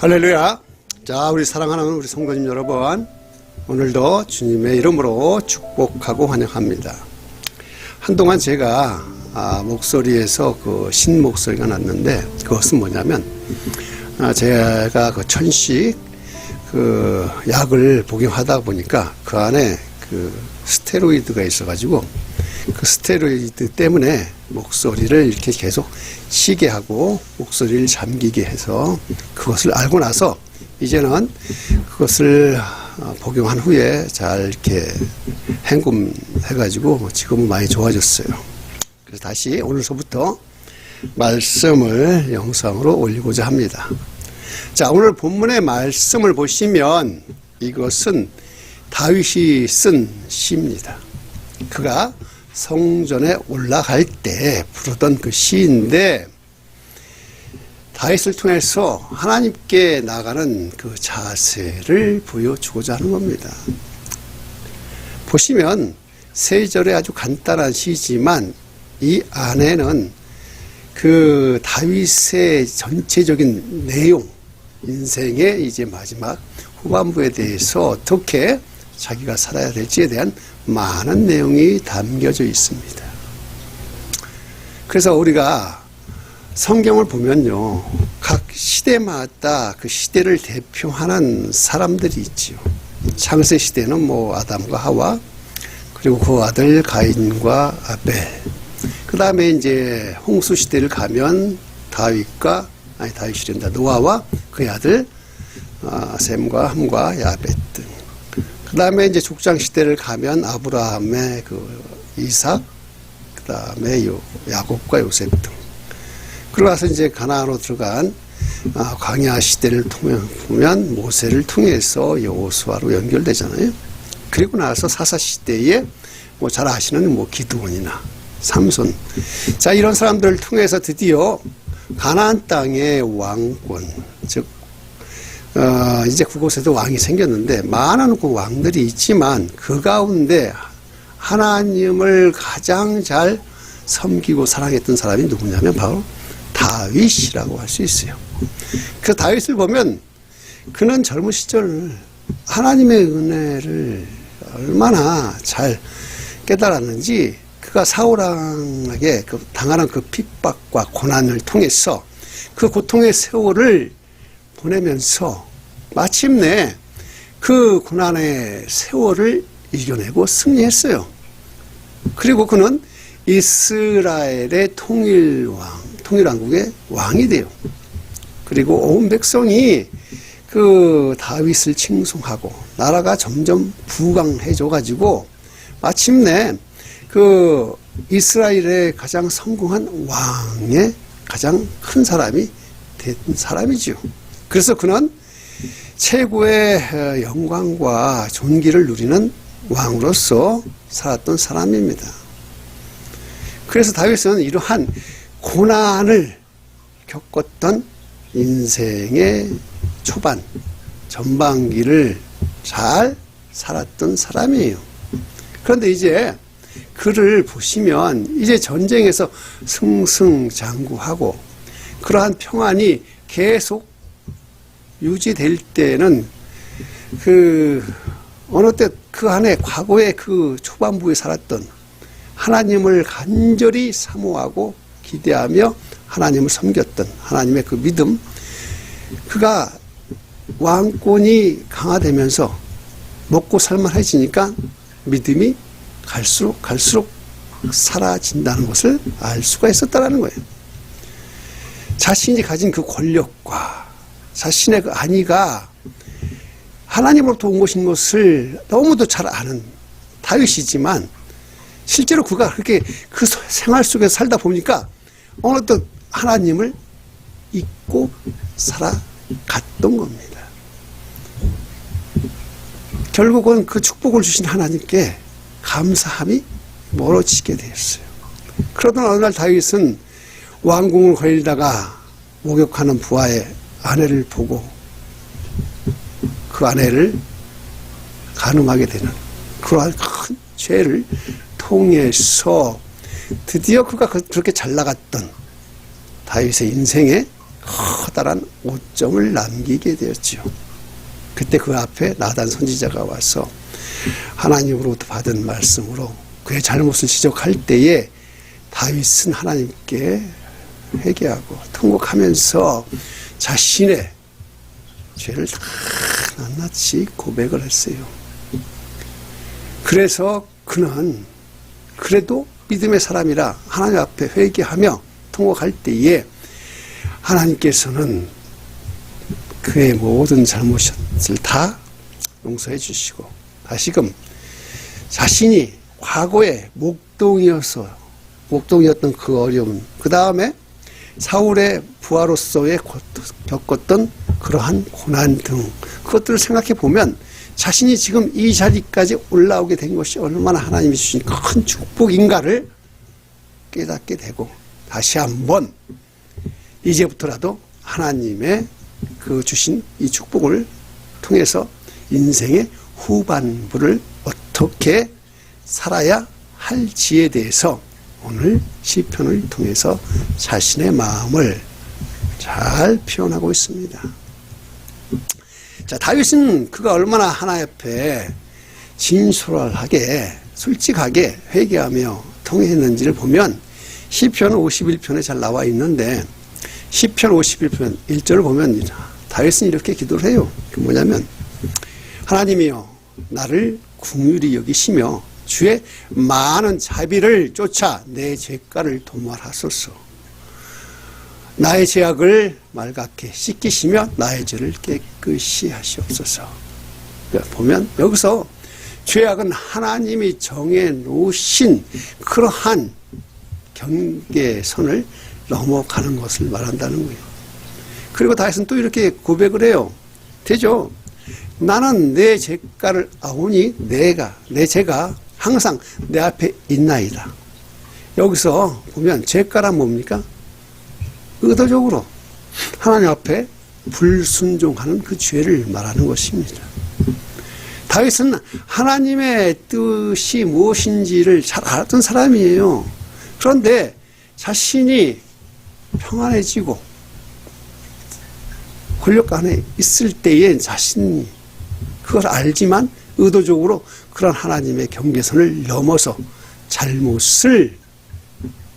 할렐루야. 자, 우리 사랑하는 우리 성도님 여러분, 오늘도 주님의 이름으로 축복하고 환영합니다. 한동안 제가 목소리에서 그 신목소리가 났는데, 그것은 뭐냐면 제가 그 천식 그 약을 복용하다 보니까 그 안에 그 스테로이드가 있어가지고 그 스테로이드 때문에 목소리를 이렇게 계속 쉬게 하고 목소리를 잠기게 해서, 그것을 알고 나서 이제는 그것을 복용한 후에 잘 이렇게 헹굼해가지고 지금은 많이 좋아졌어요. 그래서 다시 오늘서부터 말씀을 영상으로 올리고자 합니다. 자, 오늘 본문의 말씀을 보시면 이것은 다윗이 쓴 시입니다. 그가 성전에 올라갈 때 부르던 그 시인데, 다윗을 통해서 하나님께 나가는 그 자세를 보여주고자 하는 겁니다. 보시면 세 절에 아주 간단한 시지만 이 안에는 그 다윗의 전체적인 내용, 인생의 이제 마지막 후반부에 대해서 어떻게 자기가 살아야 될지에 대한 많은 내용이 담겨져 있습니다. 그래서 우리가 성경을 보면요, 각 시대마다 그 시대를 대표하는 사람들이 있지요. 창세 시대는 뭐 아담과 하와, 그리고 그 아들 가인과 아벨, 그 다음에 이제 홍수 시대를 가면 다윗이란다, 노아와 그의 아들 셈과 함과 야벳 등, 그 다음에 이제 족장 시대를 가면 아브라함의 그 이삭, 그 다음에 야곱과 요셉 등, 그러고 나서 이제 가나안으로 들어간 광야 시대를 보면 모세를 통해서 여호수아로 연결되잖아요. 그리고 나서 사사 시대에 뭐 잘 아시는 뭐 기드온이나 삼손, 자, 이런 사람들을 통해서 드디어 가나안 땅의 왕권, 즉 이제 그곳에도 왕이 생겼는데, 많은 그 왕들이 있지만 그 가운데 하나님을 가장 잘 섬기고 사랑했던 사람이 누구냐면 바로 다윗이라고 할 수 있어요. 그래서 다윗을 보면 그는 젊은 시절 하나님의 은혜를 얼마나 잘 깨달았는지, 그가 사울왕에게 당하는 그 핍박과 고난을 통해서 그 고통의 세월을 보내면서 마침내 그 고난의 세월을 이겨내고 승리했어요. 그리고 그는 이스라엘의 통일왕국의 왕이 돼요. 그리고 온 백성이 그 다윗을 칭송하고 나라가 점점 부강해져 가지고 마침내 그 이스라엘의 가장 성공한 왕의 가장 큰 사람이 된 사람이죠. 그래서 그는 최고의 영광과 존귀를 누리는 왕으로서 살았던 사람입니다. 그래서 다윗은 이러한 고난을 겪었던 인생의 초반, 전반기를 잘 살았던 사람이에요. 그런데 이제 그를 보시면 이제 전쟁에서 승승장구하고 그러한 평안이 계속 유지될 때는 어느 때 그 안에 과거의 그 초반부에 살았던, 하나님을 간절히 사모하고 기대하며 하나님을 섬겼던 하나님의 그 믿음, 그가 왕권이 강화되면서 먹고 살만해지니까 믿음이 갈수록 사라진다는 것을 알 수가 있었다는 거예요. 자신이 가진 그 권력과 자신의 그 안위가 하나님으로부터 온 것인 것을 너무도 잘 아는 다윗이지만, 실제로 그가 그렇게 그 생활 속에서 살다 보니까 어느덧 하나님을 잊고 살아갔던 겁니다. 결국은 그 축복을 주신 하나님께 감사함이 멀어지게 되었어요. 그러던 어느 날 다윗은 왕궁을 걸리다가 목욕하는 부하의 아내를 보고 그 아내를 간음하게 되는 그러한 큰 죄를 통해서 드디어 그가 그렇게 잘 나갔던 다윗의 인생의 커다란 오점을 남기게 되었죠. 그때 그 앞에 나단 선지자가 와서 하나님으로부터 받은 말씀으로 그의 잘못을 지적할 때에 다윗은 하나님께 회개하고 통곡하면서 자신의 죄를 다 낱낱이 고백을 했어요. 그래서 그는 그래도 믿음의 사람이라 하나님 앞에 회개하며 통곡할 때에 하나님께서는 그의 모든 잘못을 다 용서해 주시고 다시금 자신이 과거에 목동이었던 그 어려움, 그 다음에 사울의 부하로서의 겪었던 그러한 고난 등 그것들을 생각해 보면 자신이 지금 이 자리까지 올라오게 된 것이 얼마나 하나님이 주신 큰 축복인가를 깨닫게 되고 다시 한번 이제부터라도 하나님의 그 주신 이 축복을 통해서 인생의 후반부를 어떻게 살아야 할지에 대해서 오늘 시편을 통해서 자신의 마음을 잘 표현하고 있습니다. 자, 다윗은 그가 얼마나 하나님 앞에 진솔하게 솔직하게 회개하며 통회했는지를 보면 시편 51편에 잘 나와 있는데 시편 51편 1절을 보면 다윗은 이렇게 기도를 해요. 뭐냐면 하나님이여 나를 긍휼히 여기시며 주의 많은 자비를 쫓아 내 죄가를 도말하소서. 나의 죄악을 말갛게 씻기시며 나의 죄를 깨끗이 하시옵소서. 보면 여기서 죄악은 하나님이 정해놓으신 그러한 경계선을 넘어가는 것을 말한다는 거예요. 그리고 다윗은 또 이렇게 고백을 해요. 되죠? 나는 내 죄가를 아오니 내 죄가 항상 내 앞에 있나이다. 여기서 보면 죄가란 뭡니까? 의도적으로 하나님 앞에 불순종하는 그 죄를 말하는 것입니다. 다윗은 하나님의 뜻이 무엇인지를 잘 알았던 사람이에요. 그런데 자신이 평안해지고 권력 안에 있을 때에 자신이 그걸 알지만 의도적으로 그런 하나님의 경계선을 넘어서 잘못을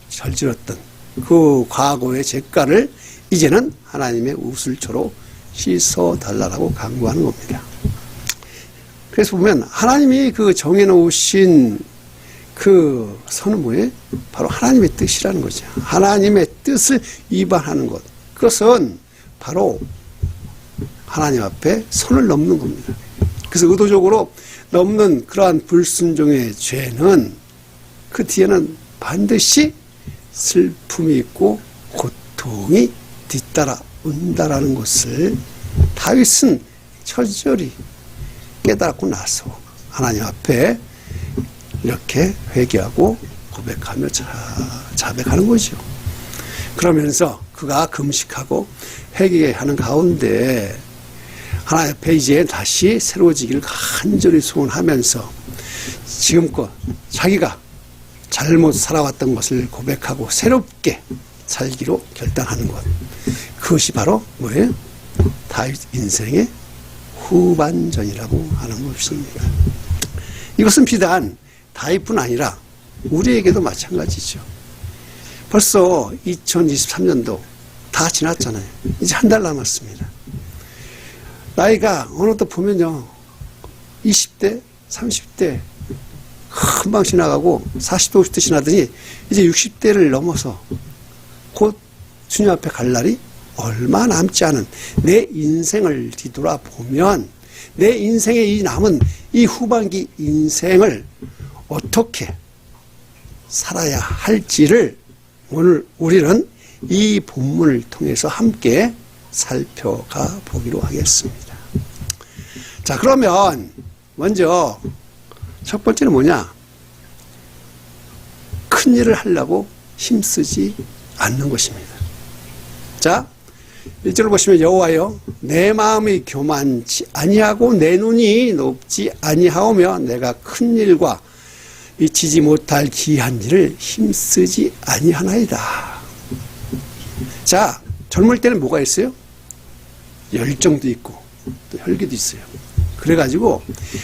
저질렀던 그 과거의 죄가를 이제는 하나님의 우슬초로 씻어달라고 강구하는 겁니다. 그래서 보면 하나님이 그 정해놓으신 그 선은 뭐예요? 바로 하나님의 뜻이라는 거죠. 하나님의 뜻을 위반하는 것. 그것은 바로 하나님 앞에 선을 넘는 겁니다. 그래서 의도적으로 넘는 그러한 불순종의 죄는 그 뒤에는 반드시 슬픔이 있고 고통이 뒤따라 온다라는 것을 다윗은 철저히 깨달았고 나서 하나님 앞에 이렇게 회개하고 고백하며 자백하는 거죠. 그러면서 그가 금식하고 회개하는 가운데 하나님 앞에 이제 다시 새로워지기를 간절히 소원하면서 지금껏 자기가 잘못 살아왔던 것을 고백하고 새롭게 살기로 결단하는 것. 그것이 바로 뭐예요? 다윗 인생의 후반전이라고 하는 것입니다. 이것은 비단 다윗뿐 아니라 우리에게도 마찬가지죠. 벌써 2023년도 다 지났잖아요. 이제 한 달 남았습니다. 나이가 어느덧 보면요 20대 30대 금방 지나가고 40대 50대 지나더니 이제 60대를 넘어서 곧 주님 앞에 갈 날이 얼마 남지 않은 내 인생을 뒤돌아보면 내 인생의 이 남은 이 후반기 인생을 어떻게 살아야 할지를 오늘 우리는 이 본문을 통해서 함께 살펴가 보기로 하겠습니다. 자, 그러면 먼저 첫 번째는 뭐냐? 큰 일을 하려고 힘쓰지 않는 것입니다. 자, 1절을 보시면 여호와여 내 마음이 교만치 아니하고 내 눈이 높지 아니하오며 내가 큰 일과 미치지 못할 기이한 일을 힘쓰지 아니하나이다. 자, 젊을 때는 뭐가 있어요? 열정도 있고 또 혈기도 있어요. 그래가지고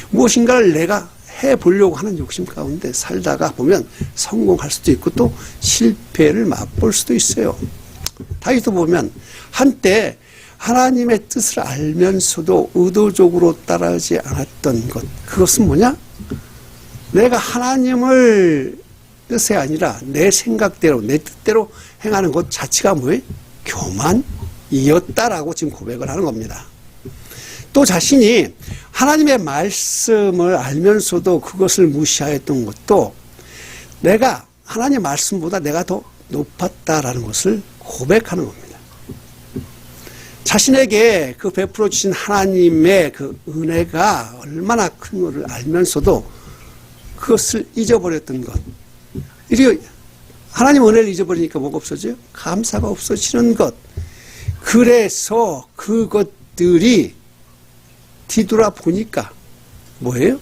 무엇인가를 내가 해보려고 하는 욕심 가운데 살다가 보면 성공할 수도 있고 또 실패를 맛볼 수도 있어요. 다윗도 보면 한때 하나님의 뜻을 알면서도 의도적으로 따라하지 않았던 것, 그것은 뭐냐? 내가 하나님을 뜻이 아니라 내 생각대로 내 뜻대로 행하는 것 자체가 뭐예요? 교만이었다라고 지금 고백을 하는 겁니다. 또 자신이 하나님의 말씀을 알면서도 그것을 무시하였던 것도 내가 하나님의 말씀보다 내가 더 높았다라는 것을 고백하는 겁니다. 자신에게 그 베풀어 주신 하나님의 그 은혜가 얼마나 큰 것을 알면서도 그것을 잊어버렸던 것. 이리 하나님 은혜를 잊어버리니까 뭐가 없어져요? 감사가 없어지는 것. 그래서 그것들이 뒤돌아보니까 뭐예요?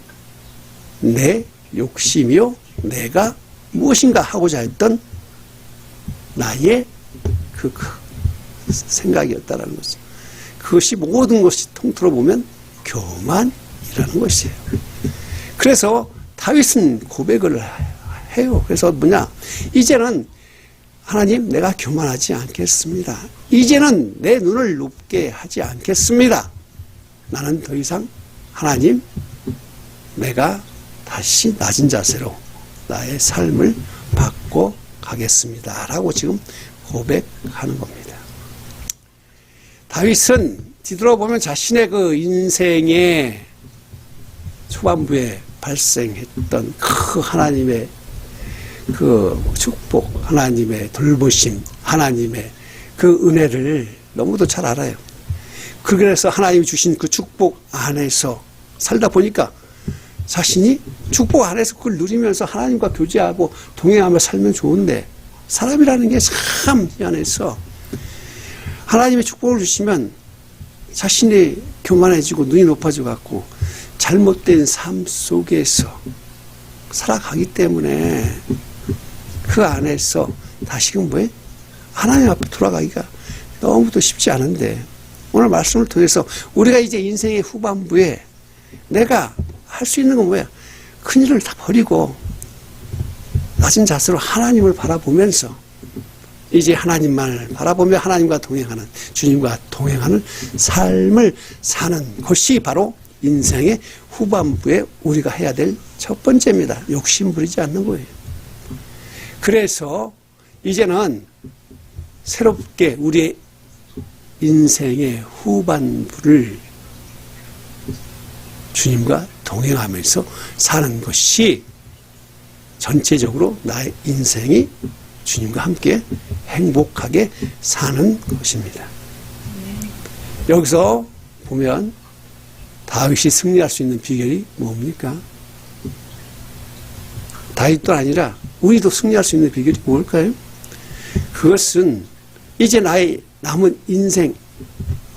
내 욕심이요, 내가 무엇인가 하고자 했던 나의 그 생각이었다라는 것이죠. 그것이 모든 것이 통틀어 보면 교만이라는 것이에요. 그래서 다윗은 고백을 해요. 그래서 뭐냐? 이제는 하나님, 내가 교만하지 않겠습니다. 이제는 내 눈을 높게 하지 않겠습니다. 나는 더 이상 하나님, 내가 다시 낮은 자세로 나의 삶을 바꿔 가겠습니다. 라고 지금 고백하는 겁니다. 다윗은 뒤돌아보면 자신의 그 인생의 초반부에 발생했던 그 하나님의 그 축복, 하나님의 돌보심, 하나님의 그 은혜를 너무도 잘 알아요. 그래서 하나님이 주신 그 축복 안에서 살다 보니까 자신이 축복 안에서 그걸 누리면서 하나님과 교제하고 동행하며 살면 좋은데, 사람이라는 게 참 희한해서 하나님의 축복을 주시면 자신이 교만해지고 눈이 높아져 갖고 잘못된 삶 속에서 살아가기 때문에 그 안에서 다시금 뭐예요? 하나님 앞에 돌아가기가 너무도 쉽지 않은데, 오늘 말씀을 통해서 우리가 이제 인생의 후반부에 내가 할 수 있는 건 뭐야? 큰일을 다 버리고 낮은 자세로 하나님을 바라보면서 이제 하나님만을 바라보며 하나님과 동행하는, 주님과 동행하는 삶을 사는 것이 바로 인생의 후반부에 우리가 해야 될 첫 번째입니다. 욕심 부리지 않는 거예요. 그래서 이제는 새롭게 우리의 인생의 후반부를 주님과 동행하면서 사는 것이 전체적으로 나의 인생이 주님과 함께 행복하게 사는 것입니다. 여기서 보면 다윗이 승리할 수 있는 비결이 뭡니까? 다윗도 아니라 우리도 승리할 수 있는 비결이 뭘까요? 그것은 이제 나의 남은 인생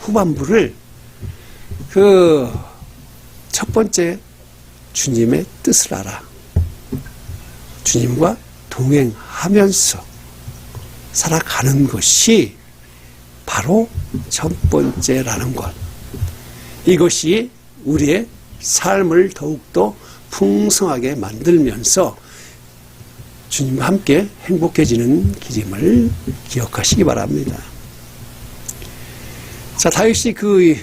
후반부를 그 첫 번째 주님의 뜻을 알아. 주님과 동행하면서 살아가는 것이 바로 첫 번째라는 것. 이것이 우리의 삶을 더욱더 풍성하게 만들면서 주님과 함께 행복해지는 길임을 기억하시기 바랍니다. 자, 다윗이 그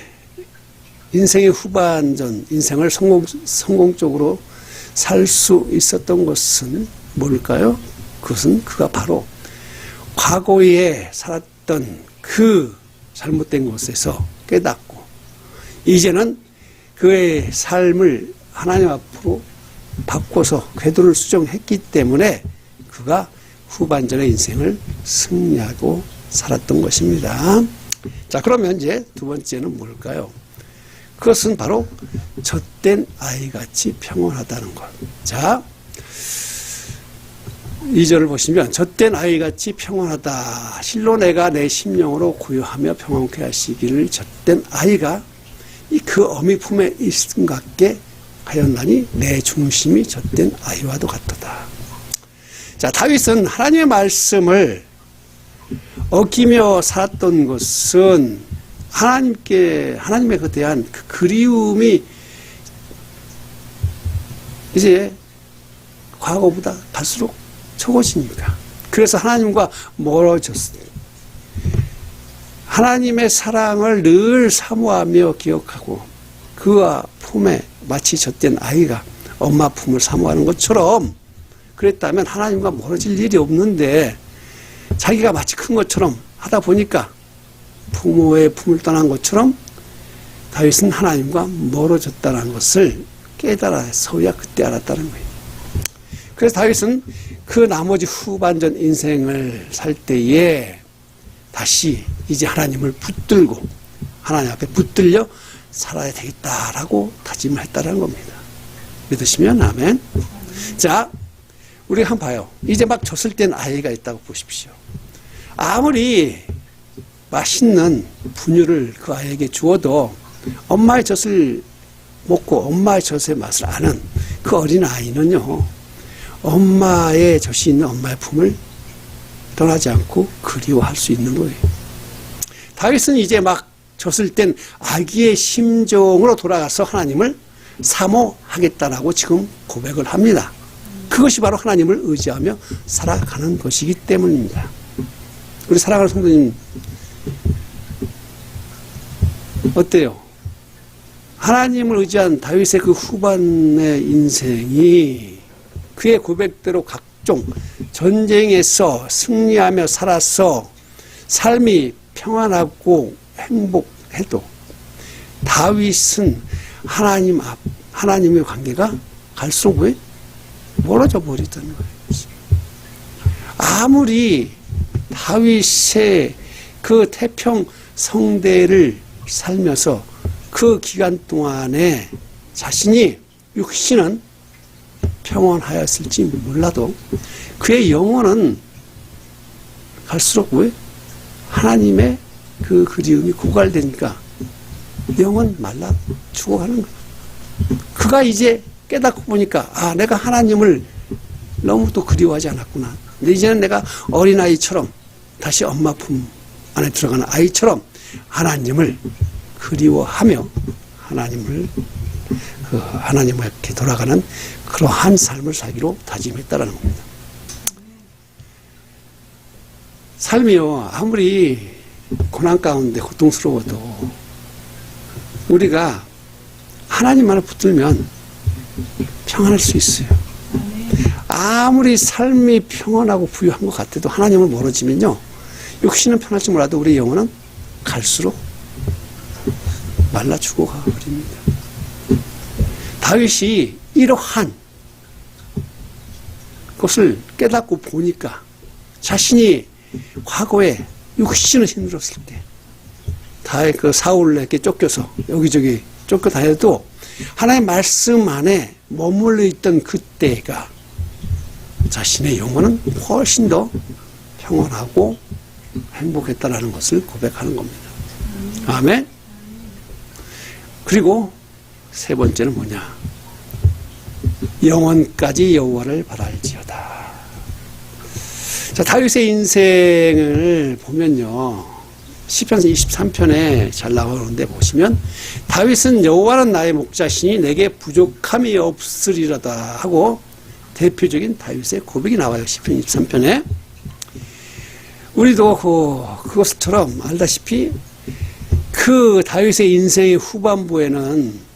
인생의 후반전, 인생을 성공적으로 살 수 있었던 것은 뭘까요? 그것은 그가 바로 과거에 살았던 그 잘못된 것에서 깨닫고 이제는 그의 삶을 하나님 앞으로 바꿔서 궤도를 수정했기 때문에 그가 후반전의 인생을 승리하고 살았던 것입니다. 자, 그러면 이제 두 번째는 뭘까요? 그것은 바로 젖된 아이같이 평온하다는 것. 자, 2절을 보시면 젖된 아이같이 평온하다. 실로 내가 내 심령으로 고요하며 평온케 하시기를. 젖된 아이가 그 어미 품에 있음 같게 하였나니 내 중심이 젖된 아이와도 같도다. 자, 다윗은 하나님의 말씀을 얽히며 살았던 것은 하나님에 대한 그 그리움이 이제 과거보다 갈수록 적어지니까. 그래서 하나님과 멀어졌습니다. 하나님의 사랑을 늘 사모하며 기억하고 그와 품에 마치 젖된 아이가 엄마 품을 사모하는 것처럼 그랬다면 하나님과 멀어질 일이 없는데 자기가 마치 큰 것처럼 하다 보니까 부모의 품을 떠난 것처럼 다윗은 하나님과 멀어졌다는 것을 깨달아서야 그때 알았다는 거예요. 그래서 다윗은 그 나머지 후반전 인생을 살 때에 다시 이제 하나님을 붙들고 하나님 앞에 붙들려 살아야 되겠다라고 다짐을 했다는 겁니다. 믿으시면 아멘. 자, 우리 한번 봐요. 이제 막 젖을 땐 아이가 있다고 보십시오. 아무리 맛있는 분유를 그 아이에게 주어도 엄마의 젖을 먹고 엄마의 젖의 맛을 아는 그 어린 아이는요, 엄마의 젖이 있는 엄마의 품을 떠나지 않고 그리워할 수 있는 거예요. 다윗은 이제 막 젖을 땐 아기의 심정으로 돌아가서 하나님을 사모하겠다라고 지금 고백을 합니다. 그것이 바로 하나님을 의지하며 살아가는 것이기 때문입니다. 우리 사랑하는 성도님, 어때요? 하나님을 의지한 다윗의 그 후반의 인생이 그의 고백대로 각종 전쟁에서 승리하며 살아서 삶이 평안하고 행복해도 다윗은 하나님의 관계가 갈수록 왜 멀어져 버리던 거예요. 아무리 다윗의 그 태평 성대를 살면서 그 기간 동안에 자신이 육신은 평온하였을지 몰라도 그의 영혼은 갈수록 왜 하나님의 그 그리움이 고갈되니까 영은 말라 죽어가는 거예요. 그가 이제 깨닫고 보니까 아, 내가 하나님을 너무 또 그리워하지 않았구나. 근데 이제는 내가 어린아이처럼 다시 엄마 품 안에 들어가는 아이처럼 하나님을 그리워하며 하나님께 돌아가는 그러한 삶을 살기로 다짐했다라는 겁니다. 삶이요, 아무리 고난 가운데 고통스러워도 우리가 하나님만을 붙들면 평안할 수 있어요. 아무리 삶이 평안하고 부유한 것 같아도 하나님을 멀어지면요, 육신은 편할지 몰라도 우리 영혼은 갈수록 말라 죽어가 버립니다. 다윗이 이러한 것을 깨닫고 보니까 자신이 과거에 육신을 힘들었을 때 다윗 그 사울에게 쫓겨서 여기저기 쫓겨다녀도 하나님의 말씀 안에 머물러 있던 그때가 자신의 영혼은 훨씬 더 평안하고 행복했다라는 것을 고백하는 겁니다. 아멘. 그리고 세 번째는 뭐냐? 영원까지 여호와를 바랄지어다. 자, 다윗의 인생을 보면요, 시편 23편에 잘 나오는데 보시면 다윗은 여호와는 나의 목자시니 내게 부족함이 없으리로다 하고 대표적인 다윗의 고백이 나와요. 시편 23편에. 우리도 그것처럼 알다시피 그 다윗의 인생의 후반부에는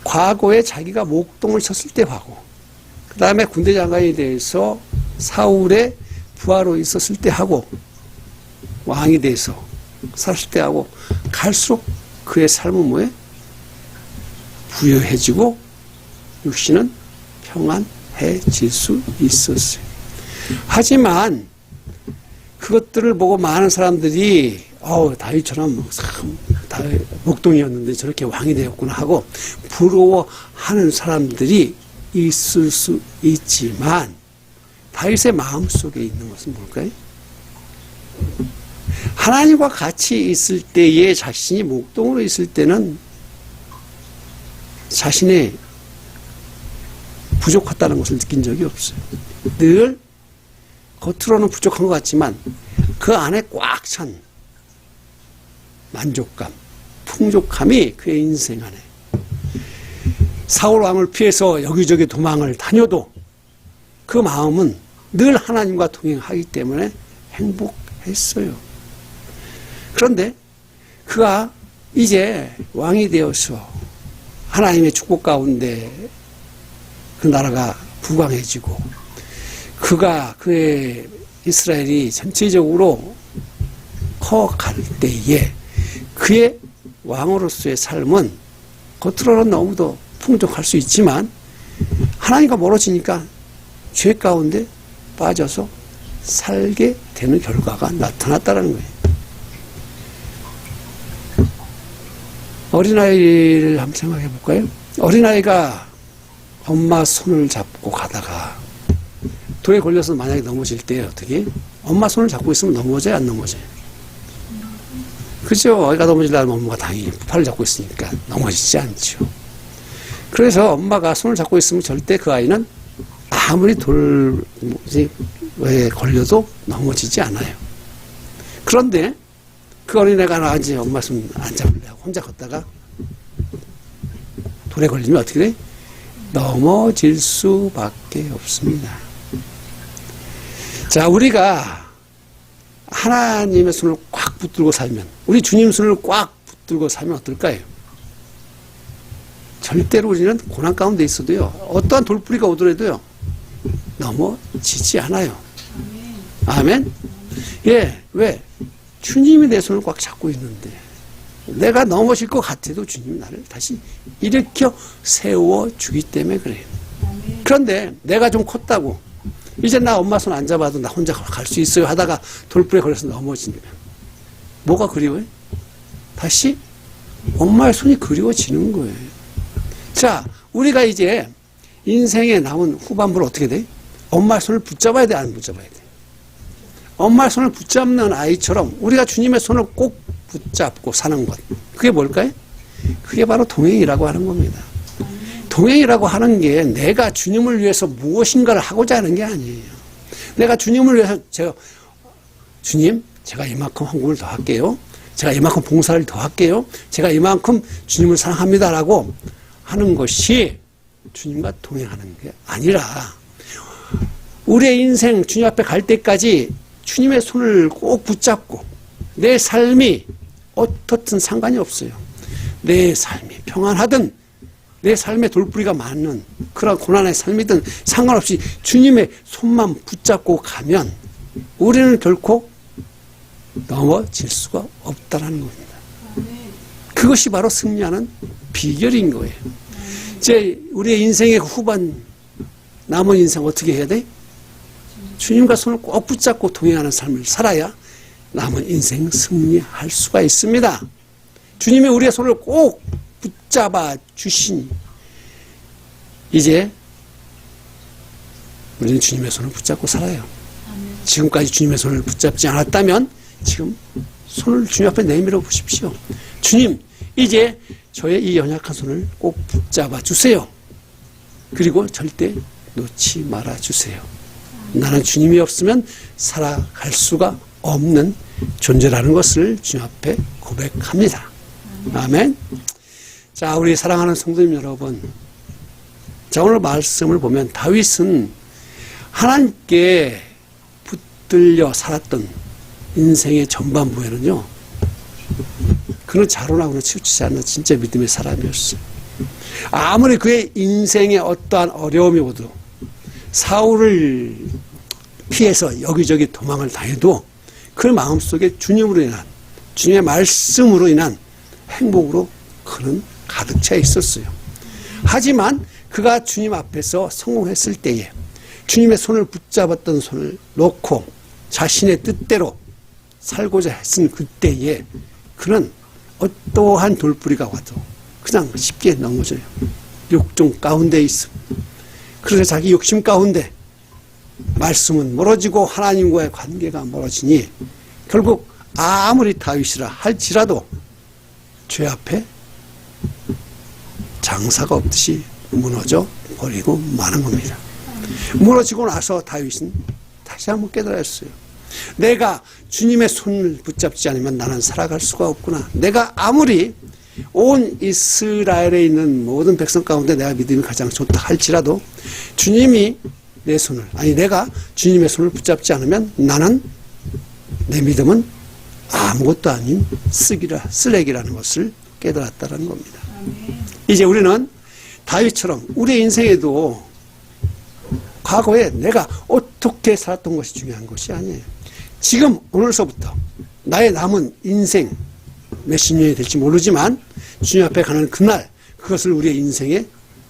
과거에 자기가 목동을 쳤을 때 하고, 그 다음에 군대 장관에 대해서 사울의 부하로 있었을 때 하고, 왕이 돼서 살았을 때 하고, 갈수록 그의 삶은 뭐에 부유해지고 육신은 평안해질 수 있었어요. 하지만 그것들을 보고 많은 사람들이 다윗처럼 참 목동이었는데 저렇게 왕이 되었구나 하고 부러워하는 사람들이 있을 수 있지만 다윗의 마음속에 있는 것은 뭘까요? 하나님과 같이 있을 때에 자신이 목동으로 있을 때는 자신의 부족하다는 것을 느낀 적이 없어요. 늘 겉으로는 부족한 것 같지만 그 안에 꽉 찬 만족감, 풍족함이 그의 인생 안에. 사울 왕을 피해서 여기저기 도망을 다녀도 그 마음은 늘 하나님과 동행하기 때문에 행복했어요. 그런데 그가 이제 왕이 되어서 하나님의 축복 가운데 그 나라가 부강해지고 그의 이스라엘이 전체적으로 커갈 때에 그의 왕으로서의 삶은 겉으로는 너무도 풍족할 수 있지만 하나님과 멀어지니까 죄 가운데 빠져서 살게 되는 결과가 나타났다는 거예요. 어린아이를 한번 생각해 볼까요? 어린아이가 엄마 손을 잡고 가다가 돌에 걸려서 만약에 넘어질 때 어떻게? 엄마 손을 잡고 있으면 넘어져요, 안 넘어져요? 그죠? 아이가 넘어지려면 엄마가 당연히 팔을 잡고 있으니까 넘어지지 않죠. 그래서 엄마가 손을 잡고 있으면 절대 그 아이는 아무리 돌에 걸려도 넘어지지 않아요. 그런데 그 어린애가 나한테 엄마 손 안 잡으려고 혼자 걷다가 돌에 걸리면 어떻게 돼? 넘어질 수밖에 없습니다. 자, 우리가 하나님의 손을 꽉 붙들고 살면, 우리 주님 손을 꽉 붙들고 살면 어떨까요? 절대로 우리는 고난 가운데 있어도요, 어떠한 돌뿌리가 오더라도요, 넘어지지 않아요. 아멘? 예, 왜? 주님이 내 손을 꽉 잡고 있는데, 내가 넘어질 것 같아도 주님이 나를 다시 일으켜 세워주기 때문에 그래요. 그런데 내가 좀 컸다고, 이제 나 엄마 손 안 잡아도 나 혼자 갈 수 있어요 하다가 돌불에 걸려서 넘어지면 뭐가 그리워요? 다시 엄마의 손이 그리워지는 거예요. 자, 우리가 이제 인생에 남은 후반부를 어떻게 돼? 엄마의 손을 붙잡아야 돼, 안 붙잡아야 돼? 엄마의 손을 붙잡는 아이처럼 우리가 주님의 손을 꼭 붙잡고 사는 것, 그게 뭘까요? 그게 바로 동행이라고 하는 겁니다. 동행이라고 하는 게 내가 주님을 위해서 무엇인가를 하고자 하는 게 아니에요. 내가 주님을 위해서 주님, 제가 이만큼 헌금을 더 할게요. 제가 이만큼 봉사를 더 할게요. 제가 이만큼 주님을 사랑합니다라고 하는 것이 주님과 동행하는 게 아니라 우리의 인생 주님 앞에 갈 때까지 주님의 손을 꼭 붙잡고 내 삶이 어떻든 상관이 없어요. 내 삶이 평안하든 내 삶에 돌뿌리가 많은 그런 고난의 삶이든 상관없이 주님의 손만 붙잡고 가면 우리는 결코 넘어질 수가 없다는 겁니다. 그것이 바로 승리하는 비결인 거예요. 이제 우리의 인생의 후반 남은 인생 어떻게 해야 돼? 주님과 손을 꼭 붙잡고 동행하는 삶을 살아야 남은 인생 승리할 수가 있습니다. 주님이 우리의 손을 꼭 붙잡아 주시니 이제 우리는 주님의 손을 붙잡고 살아요. 지금까지 주님의 손을 붙잡지 않았다면 지금 손을 주님 앞에 내밀어 보십시오. 주님, 이제 저의 이 연약한 손을 꼭 붙잡아 주세요. 그리고 절대 놓지 말아 주세요. 나는 주님이 없으면 살아갈 수가 없는 존재라는 것을 주님 앞에 고백합니다. 아멘. 자, 우리 사랑하는 성도님 여러분, 자, 오늘 말씀을 보면 다윗은 하나님께 붙들려 살았던 인생의 전반부에는요, 그는 자로나고는 치우치지 않는 진짜 믿음의 사람이었어요. 아무리 그의 인생에 어떠한 어려움이 오도 사울을 피해서 여기저기 도망을 다녀도 그 마음속에 주님으로 인한, 주님의 말씀으로 인한 행복으로 그는 가득 차 있었어요. 하지만 그가 주님 앞에서 성공했을 때에 주님의 손을 붙잡았던 손을 놓고 자신의 뜻대로 살고자 했은 그때에 그는 어떠한 돌뿌리가 와도 그냥 쉽게 넘어져요. 욕정 가운데 있습니다. 그래서 자기 욕심 가운데 말씀은 멀어지고 하나님과의 관계가 멀어지니 결국 아무리 다윗이라 할지라도 죄 앞에 장사가 없듯이 무너져 버리고 마는 겁니다. 무너지고 나서 다윗은 다시 한번 깨달아야 했어요. 내가 주님의 손을 붙잡지 않으면 나는 살아갈 수가 없구나. 내가 아무리 온 이스라엘에 있는 모든 백성 가운데 내가 믿음이 가장 좋다 할지라도 주님이 내 손을, 아니 내가 주님의 손을 붙잡지 않으면 나는, 내 믿음은 아무것도 아닌 쓰레기라는 것을 깨달았다는 겁니다. 이제 우리는 다윗처럼 우리의 인생에도 과거에 내가 어떻게 살았던 것이 중요한 것이 아니에요. 지금 오늘서부터 나의 남은 인생 몇십 년이 될지 모르지만 주님 앞에 가는 그날, 그것을 우리의 인생의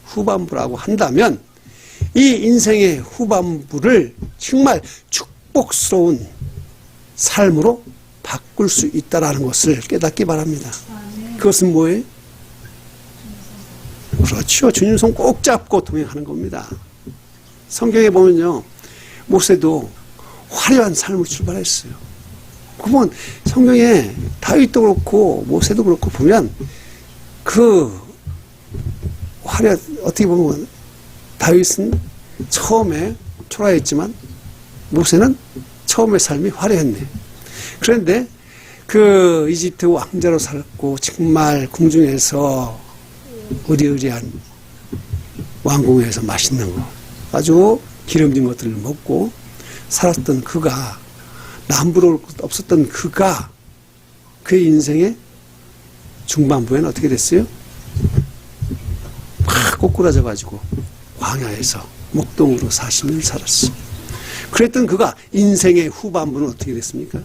후반부라고 한다면 이 인생의 후반부를 정말 축복스러운 삶으로 바꿀 수 있다는 것을 깨닫기 바랍니다. 그것은 뭐예요? 그렇죠. 주님 손 꼭 잡고 동행하는 겁니다. 성경에 보면요, 모세도 화려한 삶을 출발했어요. 그러면 성경에 다윗도 그렇고 모세도 그렇고 보면 그 어떻게 보면 다윗은 처음에 초라했지만 모세는 처음의 삶이 화려했네. 그런데 그 이집트 왕자로 살고 정말 궁중에서 의리의리한 왕궁에서 맛있는 거, 아주 기름진 것들을 먹고 살았던 그가, 남부러울 것 없었던 그가, 그의 인생의 중반부에는 어떻게 됐어요? 막 꼬꾸라져가지고 광야에서 목동으로 40년을 살았어. 그랬던 그가 인생의 후반부는 어떻게 됐습니까?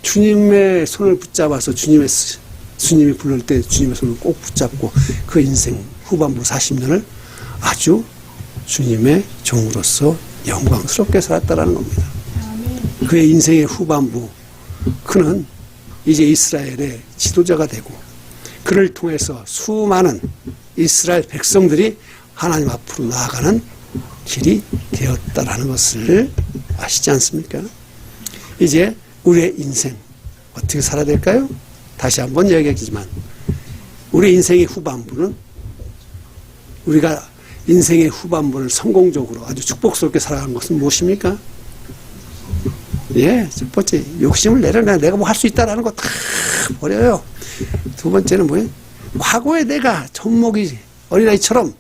주님의 손을 붙잡아서 주님이 부를 때 주님의 손을 꼭 붙잡고 그 인생 후반부 40년을 아주 주님의 종으로서 영광스럽게 살았다라는 겁니다. 그의 인생의 후반부, 그는 이제 이스라엘의 지도자가 되고 그를 통해서 수많은 이스라엘 백성들이 하나님 앞으로 나아가는 길이 되었다라는 것을 아시지 않습니까? 이제 우리의 인생 어떻게 살아야 될까요? 다시 한번 이야기하지만 우리 인생의 후반부는, 우리가 인생의 후반부를 성공적으로 아주 축복스럽게 살아가는 것은 무엇입니까? 예, 첫 번째, 욕심을 내려놔. 내가 뭐 할 수 있다라는 거 다 버려요. 두 번째는 뭐예요? 과거에 내가 젖먹이 어린아이처럼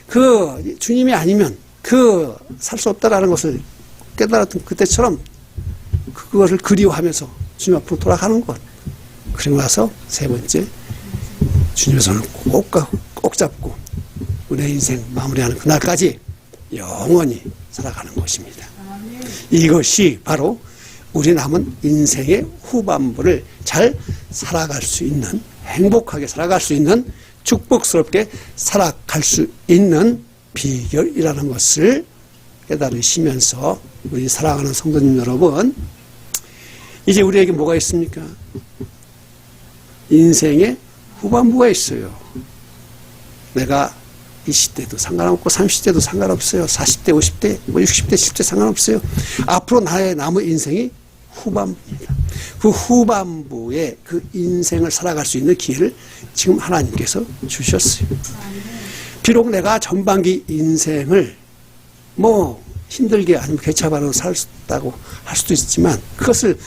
그 주님이 아니면 살 수 없다라는 것을 깨달았던 그때처럼 그것을 그리워하면서 주님 앞으로 돌아가는 것. 그리고 나서 세 번째, 주님의 손을 꼭 잡고 우리의 인생 마무리하는 그날까지 영원히 살아가는 것입니다. 이것이 바로 우리 남은 인생의 후반부를 잘 살아갈 수 있는, 행복하게 살아갈 수 있는, 축복스럽게 살아갈 수 있는 비결이라는 것을 깨달으시면서 우리 사랑하는 성도님 여러분, 이제 우리에게 뭐가 있습니까? 인생의 후반부가 있어요. 내가 20대도 상관없고 30대도 상관없어요. 40대, 50대, 60대, 70대 상관없어요. 앞으로 나의 남은 인생이 후반부입니다. 그 후반부에 그 인생을 살아갈 수 있는 기회를 지금 하나님께서 주셨어요. 비록 내가 전반기 인생을 뭐 힘들게 아니면 개차반으로 살았다고 할 수도 있지만 그것을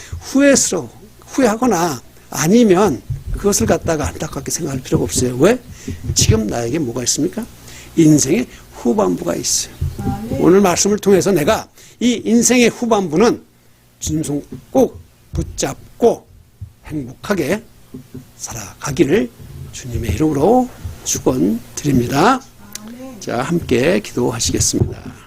후회하거나 아니면 그것을 갖다가 안타깝게 생각할 필요가 없어요. 왜? 지금 나에게 뭐가 있습니까? 인생의 후반부가 있어요. 오늘 말씀을 통해서 내가 이 인생의 후반부는 주님 손 꼭 붙잡고 행복하게 살아가기를 주님의 이름으로 축원드립니다. 자, 함께 기도하시겠습니다.